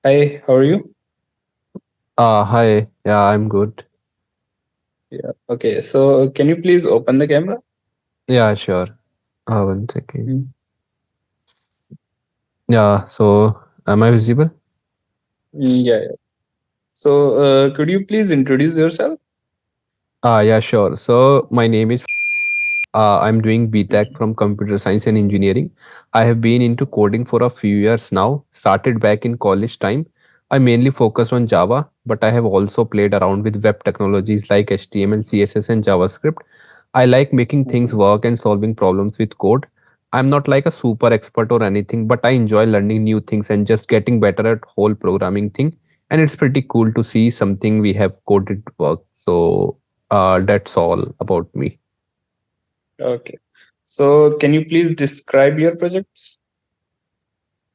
Hi, how are you? Hi. Yeah, I'm good. Yeah. Okay, so can you please open the camera? Yeah, sure. 1 second. Mm. Yeah, so am I visible? Yeah. So, could you please introduce yourself? Yeah, sure. So my name is I'm doing BTech Mhm. from Computer Science and Engineering. I have been into coding for a few years now, started back in college time. I mainly focused on Java, but I have also played around with web technologies like HTML, CSS, and JavaScript. I like making things Mhm. work and solving problems with code. I'm not like a super expert or anything, but I enjoy learning new things and just getting better at whole programming thing. And it's pretty cool to see something we have coded work. So that's all about me. Okay. So, can you please describe your projects?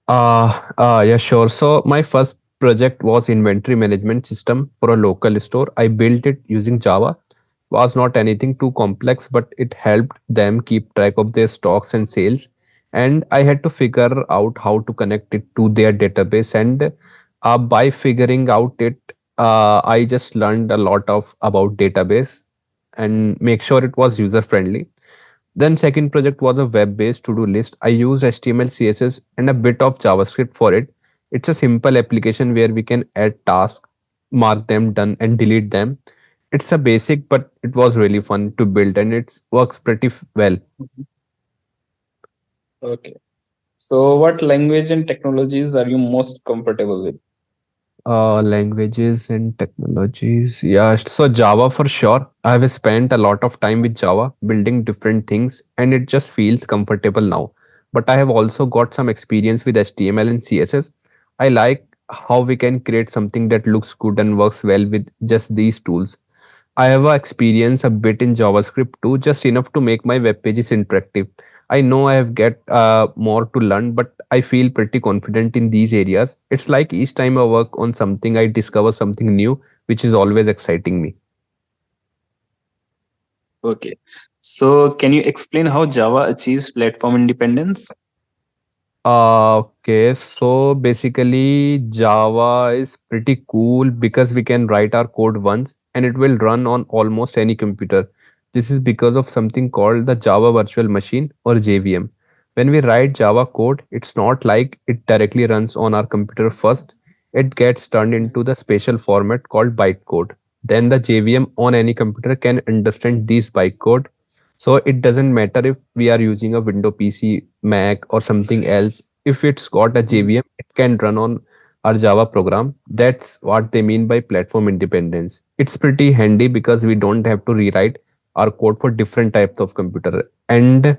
Yeah, sure. So my first project was inventory management system for a local store. I built it using Java. Was not anything too complex, but it helped them keep track of their stocks and sales. And I had to figure out how to connect it to their database. And by figuring out it, I just learned a lot of about database and make sure it was user friendly. Then second project was a web-based to-do list. I used HTML, CSS, and a bit of JavaScript for it. It's a simple application where we can add tasks, mark them done, and delete them. It's a basic, but it was really fun to build, and it works pretty well. Mhm. Okay. So, what language and technologies are you most comfortable with? Languages and technologies. Yeah, so Java for sure. I have spent a lot of time with Java building different things, and it just feels comfortable now. But I have also got some experience with HTML and CSS. I like how we can create something that looks good and works well with just these tools. I have a experience a bit in JavaScript too, just enough to make my web pages interactive. I know I have get more to learn, but I feel pretty confident in these areas. It's like each time I work on something, I discover something new, which is always exciting me. Okay. So, can you explain how Java achieves platform independence? Okay, so basically Java is pretty cool because we can write our code once and it will run on almost any computer. This is because of something called the Java Virtual Machine or JVM. When we write Java code, it's not like it directly runs on our computer first. It gets turned into the special format called bytecode. Then the JVM on any computer can understand these bytecode, so it doesn't matter if we are using a Windows PC, Mac, or something else. If it's got a Mhm. JVM, it can run on our Java program. That's what they mean by platform independence. It's pretty handy because we don't have to rewrite our code for different types of computer. And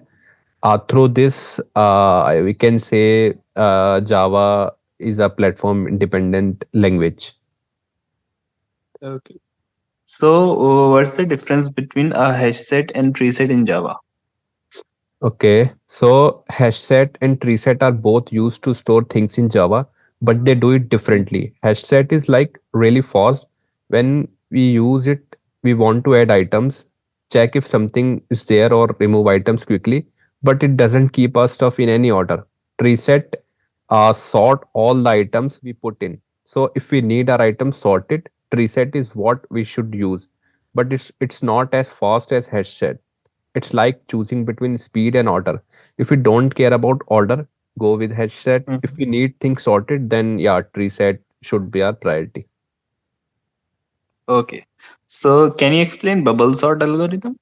through this, we can say Java is a platform independent language. Okay. So, what's the difference between a hash set and tree set in Java? Okay, so Hashset and TreeSet are both used to store things in Java, but they do it differently. Hashset is like really fast. When we use it, we want to add items, check if something is there, or remove items quickly, but it doesn't keep our stuff in any order. TreeSet sort all the items we put in. So if we need our items sorted, TreeSet is what we should use, but it's not as fast as Hashset. It's like choosing between speed and order. If you don't care about order, go with headset. If Mhm. you need things sorted, then yeah, tree set should be our priority. Okay. So, can you explain bubble sort algorithm?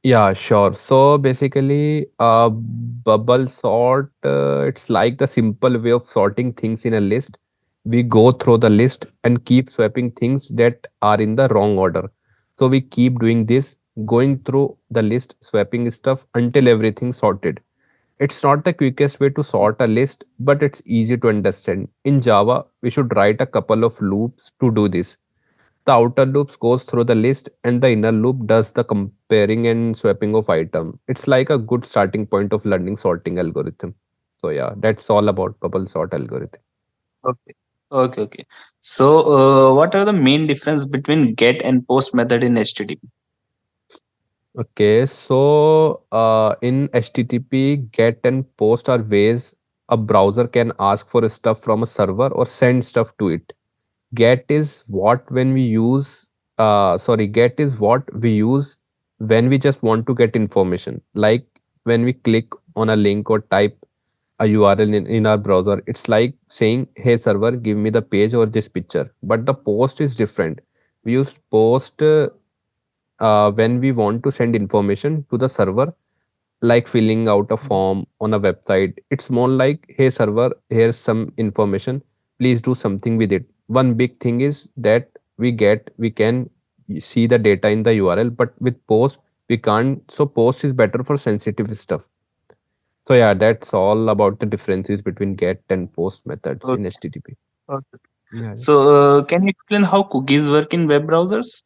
Yeah, sure. So basically, bubble sort, it's like the simple way of sorting things in a list. We go through the list and keep swapping things that are in the wrong order. So we keep doing this, going through the list, swapping stuff until everything's sorted. It's not the quickest way to sort a list, but it's easy to understand. In Java, we should write a couple of loops to do this. The outer loop goes through the list and the inner loop does the comparing and swapping of item. It's like a good starting point of learning sorting algorithm. So yeah, that's all about bubble sort algorithm. Okay. Okay. So, what are the main difference between get and post method in HTTP? Okay, so in HTTP, get and post are ways. A browser can ask for stuff from a server or send stuff to it. Get is what when we use get is what we use when we just want to get information. Like when we click on a link or type a URL in our browser, it's like saying, hey server, give me the page or this picture. But the post is different. We use post when we want to send information to the server, like filling out a form on a website. It's more like, hey server, here's some information. Please do something with it. One big thing is that we can see the data in the URL, but with post we can't. So post is better for sensitive stuff. So yeah, that's all about the differences between get and post methods in Okay. HTTP. Okay. Yeah. So, can you explain how cookies work in web browsers?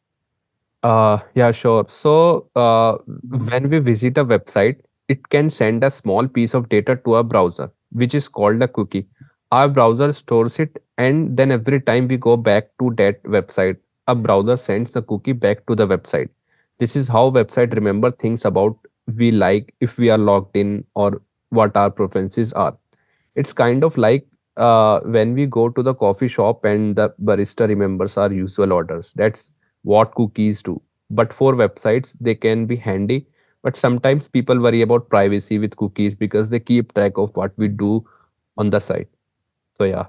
Yeah, sure. So, Mhm. when we visit a website, it can send a small piece of data to a browser, which is called a cookie. Our browser stores it, and then every time we go back to that website, a browser sends the cookie back to the website. This is how website remember things about we like if we are logged in or what our preferences are. It's kind of like when we go to the coffee shop and the barista remembers our usual orders. That's what cookies do. But for websites, they can be handy. But sometimes people worry about privacy with cookies because they keep track of what we do on the site. So yeah.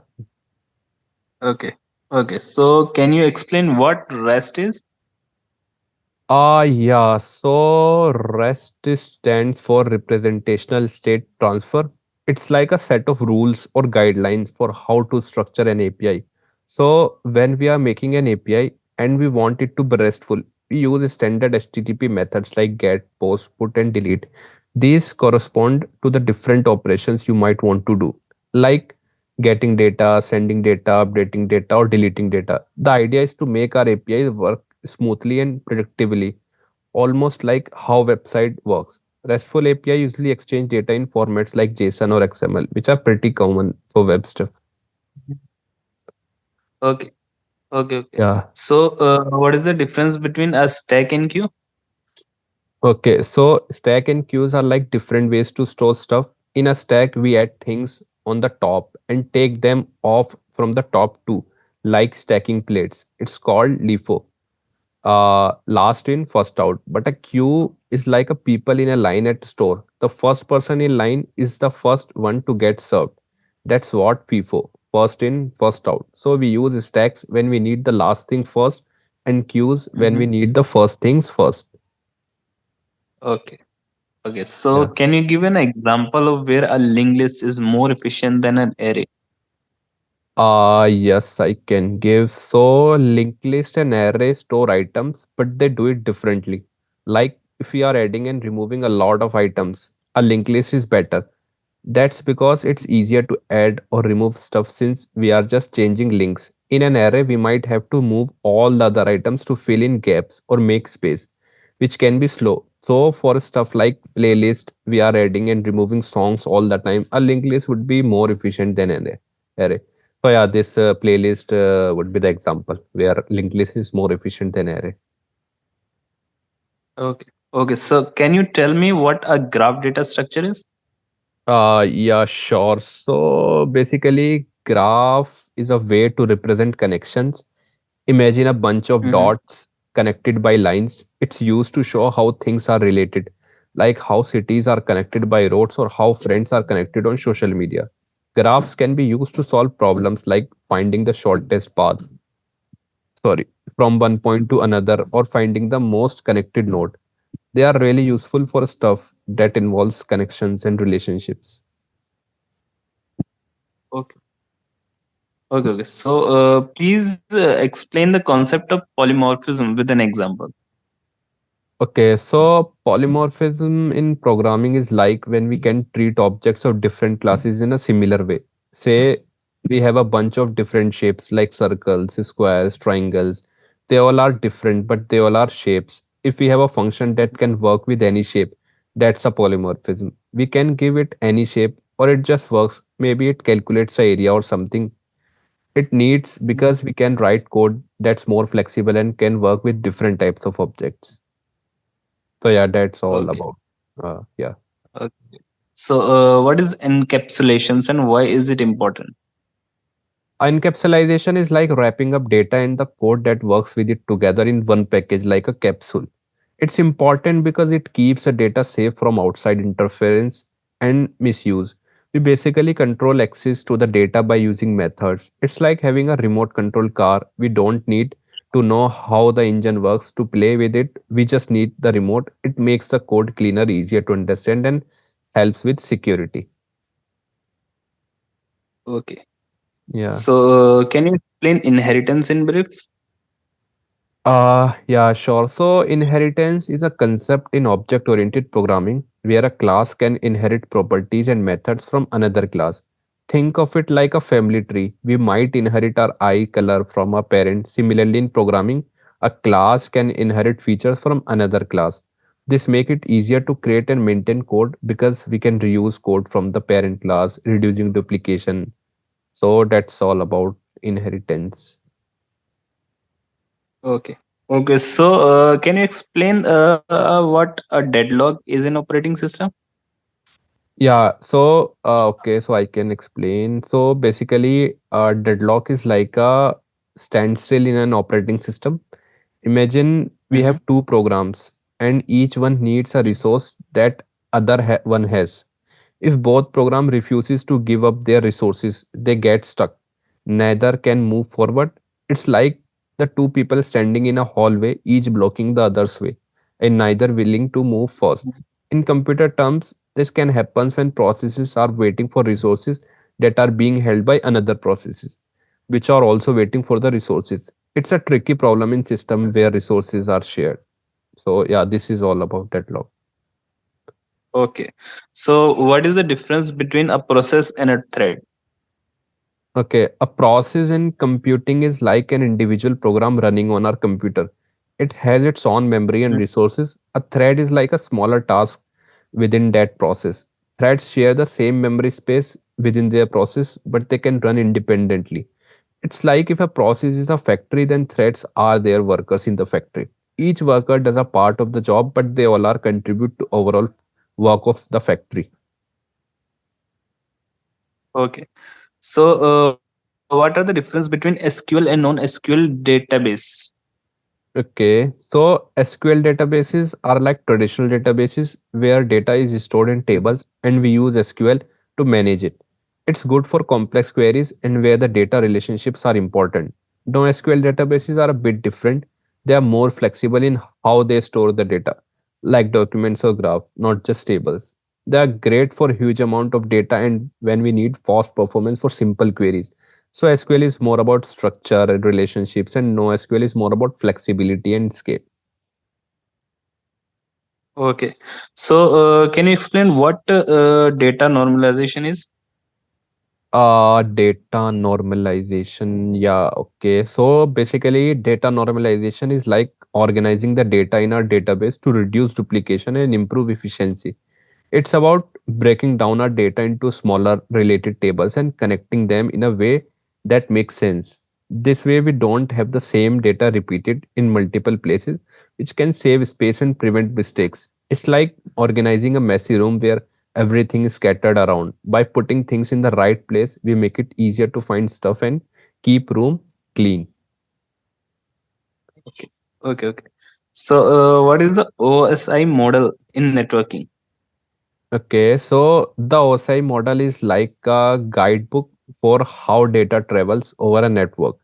Okay. Okay. So, can you explain what REST is? Yeah. So REST stands for representational state transfer. It's like a set of rules or guidelines for how to structure an API. So when we are making an API and we want it to be RESTful, we use standard HTTP methods like get, post, put, and delete. These correspond to the different operations you might want to do, like getting data, sending data, updating data, or deleting data. The idea is to make our APIs work smoothly and predictably, almost like how website works. RESTful API usually exchange data in formats like JSON or XML, which are pretty common for web stuff. Okay. Okay. Okay. Yeah. So, what is the difference between a stack and queue? Okay. So stack and queues are like different ways to store stuff. In a stack, we add things on the top and take them off from the top too, like stacking plates. It's called LIFO. Last in first out, but a queue is like a people in a line at store. The first person in line is the first one to get served. That's what FIFO, first in first out. So we use stacks when we need the last thing first, and queues when we Mhm. need the first things first. Okay. Okay. So, Yeah. can you give an example of where a linked list is more efficient than an array? Yes, I can give. So linked list and array store items, but they do it differently. Like if we are adding and removing a lot of items, a linked list is better. That's because it's easier to add or remove stuff since we are just changing links. In an array, we might have to move all the other items to fill in gaps or make space, which can be slow. So for stuff like playlist, we are adding and removing songs all the time. A linked list would be more efficient than an array. So yeah, this playlist would be the example where linked list is more efficient than array. Okay. Okay. So, can you tell me what a graph data structure is? Yeah, sure. So basically, graph is a way to represent connections. Imagine a bunch of Mm-hmm. dots connected by lines. It's used to show how things are related, like how cities are connected by roads or how friends are connected on social media. Graphs can be used to solve problems like finding the shortest path, sorry, from one point to another or finding the most connected node. They are really useful for stuff that involves connections and relationships. Okay. Okay. Okay. So, please explain the concept of polymorphism with an example. Okay, so polymorphism in programming is like when we can treat objects of different classes in a similar way. Say we have a bunch of different shapes like circles, squares, triangles. They all are different, but they all are shapes. If we have a function that can work with any shape, that's a polymorphism. We can give it any shape or it just works. Maybe it calculates the area or something it needs because we can write code that's more flexible and can work with different types of objects. So yeah, that's all Okay. about. Yeah. Okay. So what is encapsulations and why is it important? Encapsulation is like wrapping up data and the code that works with it together in one package like a capsule. It's important because it keeps the data safe from outside interference and misuse. We basically control access to the data by using methods. It's like having a remote control car. We don't need to know how the engine works to play with it. We just need the remote. It makes the code cleaner, easier to understand, and helps with security. Okay. Yeah. So can you explain inheritance in brief? Yeah, sure. So inheritance is a concept in object-oriented programming where a class can inherit properties and methods from another class. Think of it like a family tree. We might inherit our eye color from a parent. Similarly, in programming, a class can inherit features from another class. This make it easier to create and maintain code because we can reuse code from the parent class, reducing duplication. So that's all about inheritance. Okay. Okay. So can you explain what a deadlock is in operating system? Yeah, so okay, so I can explain. So basically, deadlock is like a standstill in an operating system. Imagine we Mm-hmm. have two programs and each one needs a resource that one has. If both program refuses to give up their resources, they get stuck. Neither can move forward. It's like the two people standing in a hallway, each blocking the other's way, and neither willing to move first. In computer terms, this can happen when processes are waiting for resources that are being held by another processes, which are also waiting for the resources. It's a tricky problem in system where resources are shared. So yeah, this is all about deadlock. Okay. So what is the difference between a process and a thread? Okay, a process in computing is like an individual program running on our computer. It has its own memory and resources. A thread is like a smaller task within that process. Threads share the same memory space within their process, but they can run independently. It's like if a process is a factory, then threads are their workers in the factory. Each worker does a part of the job, but they all are contribute to overall work of the factory. Okay. So what are the difference between SQL and non-SQL database? Okay, so SQL databases are like traditional databases where data is stored in tables and we use SQL to manage it. It's good for complex queries and where the data relationships are important. NoSQL databases are a bit different. They are more flexible in how they store the data, like documents or graph, not just tables. They are great for huge amount of data and when we need fast performance for simple queries. So SQL is more about structure and relationships, and NoSQL is more about flexibility and scale. Okay. So can you explain what data normalization is? Data normalization. Yeah, okay. So basically, data normalization is like organizing the data in our database to reduce duplication and improve efficiency. It's about breaking down our data into smaller related tables and connecting them in a way that makes sense. This way, we don't have the same data repeated in multiple places, which can save space and prevent mistakes. It's like organizing a messy room where everything is scattered around. By putting things in the right place, we make it easier to find stuff and keep room clean. Okay. Okay. Okay. So what is the OSI model in networking? Okay, so the OSI model is like a guidebook for how data travels over a network.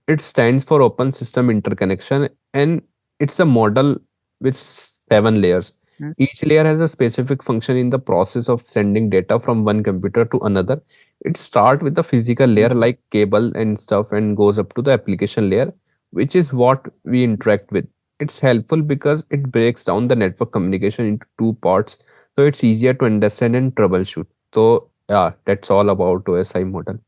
It stands for Open System Interconnection and it's a model with 7 layers. Hmm? Each layer has a specific function in the process of sending data from one computer to another. It starts with the physical layer Mhm. like cable and stuff and goes up to the application layer, which is what we interact with. It's helpful because it breaks down the network communication into two parts so it's easier to understand and troubleshoot. So yeah, that's all about OSI model.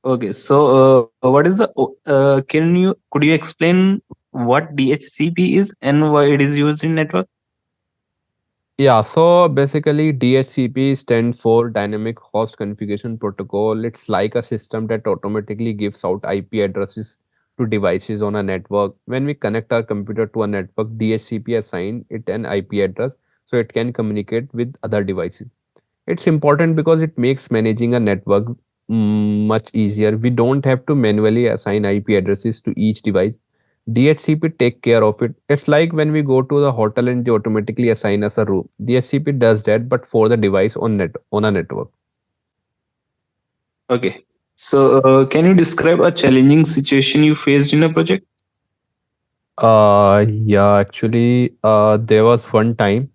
Okay. So what is the could you explain what DHCP is and why it is used in network? Yeah, so basically DHCP stands for Dynamic Host Configuration Protocol. It's like a system that automatically gives out IP addresses to devices on a network. When we connect our computer to a network, DHCP assign it an IP address so it can communicate with other devices. It's important because it makes managing a network much easier. We don't have to manually assign IP addresses to each device. DHCP take care of it. It's like when we go to the hotel and they automatically assign us a room. DHCP does that, but for the device on a network. Okay. So, can you describe a challenging situation you faced in a project? Yeah, actually, there was one time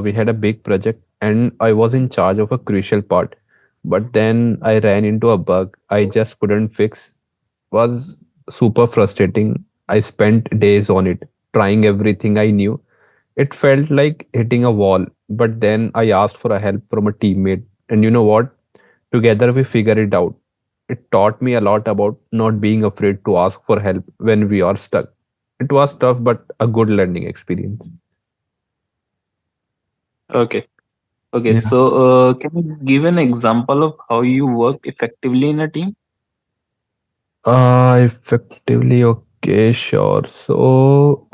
we had a big project and I was in charge of a crucial part, but then I ran into a bug I just couldn't fix. Was super frustrating. I spent days on it, trying everything I knew. It felt like hitting a wall, but then I asked for a help from a teammate, and you know what? Together we figured it out. It taught me a lot about not being afraid to ask for help when we are stuck. It was tough, but a good learning experience. Okay. Okay. Yeah. So, can you give an example of how you work effectively in a team? Effectively, okay, sure. So,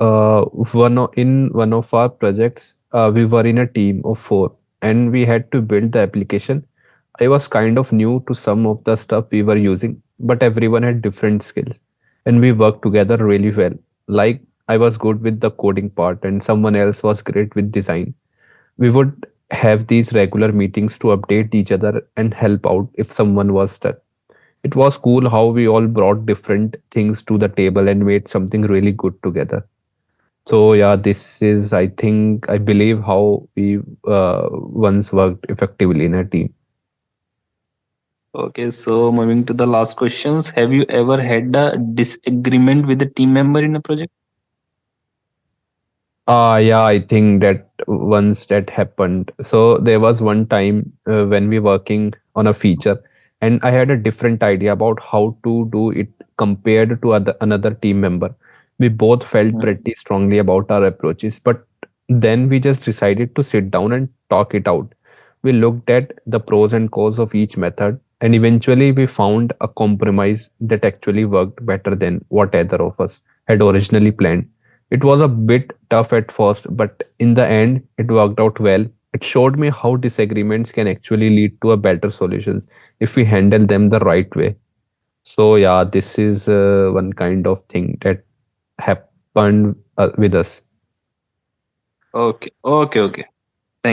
in one of our projects, we were in a team of four, and we had to build the application. I was kind of new to some of the stuff we were using, but everyone had different skills, and we worked together really well. Like, I was good with the coding part, and someone else was great with design. We would have these regular meetings to update each other and help out if someone was stuck. It was cool how we all brought different things to the table and made something really good together. So yeah, this is, I believe, how we once worked effectively in a team. Okay. So, moving to the last questions. Have you ever had a disagreement with a team member in a project? Yeah, I think that once that happened. So there was one time when we working on a feature, and I had a different idea about how to do it compared to another team member. We both felt Mhm. pretty strongly about our approaches, but then we just decided to sit down and talk it out. We looked at the pros and cons of each method, and eventually we found a compromise that actually worked better than what either of us had originally planned. It was a bit tough at first, but in the end, it worked out well. It showed me how disagreements can actually lead to a better solutions if we handle them the right way. So yeah, this is one kind of thing that happened with us. Okay. Okay. Okay.